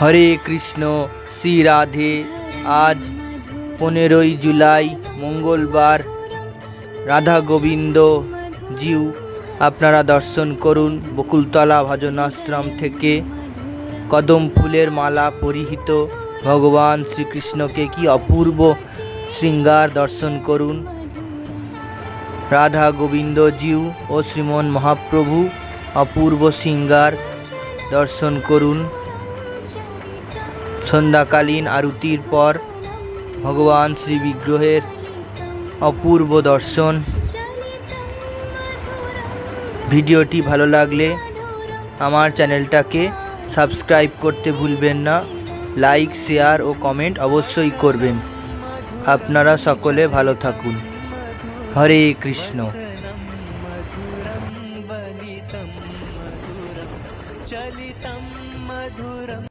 হরে কৃষ্ণ, শ্রী রাধে। আজ 15ই জুলাই মঙ্গলবার। রাধা গোবিন্দ জিউ আপনারা দর্শন করুন বকুলতলা ভজনাশ্রম থেকে। কদম ফুলের মালা পরিহিত ভগবান শ্রীকৃষ্ণকে কি অপূর্ব শৃঙ্গার দর্শন করুন। রাধা গোবিন্দ জিউ ও শ্রীমন মহাপ্রভু অপূর্ব শৃঙ্গার দর্শন করুন। সন্ধ্যাকালীন আরতির পর ভগবান শ্রী বিগ্রহের অপূর্ব দর্শন। ভিডিওটি ভালো লাগলে আমার চ্যানেলটাকে সাবস্ক্রাইব করতে ভুলবেন না। লাইক, শেয়ার ও কমেন্ট অবশ্যই করবেন। আপনারা সকলে ভালো থাকুন। হরে কৃষ্ণ।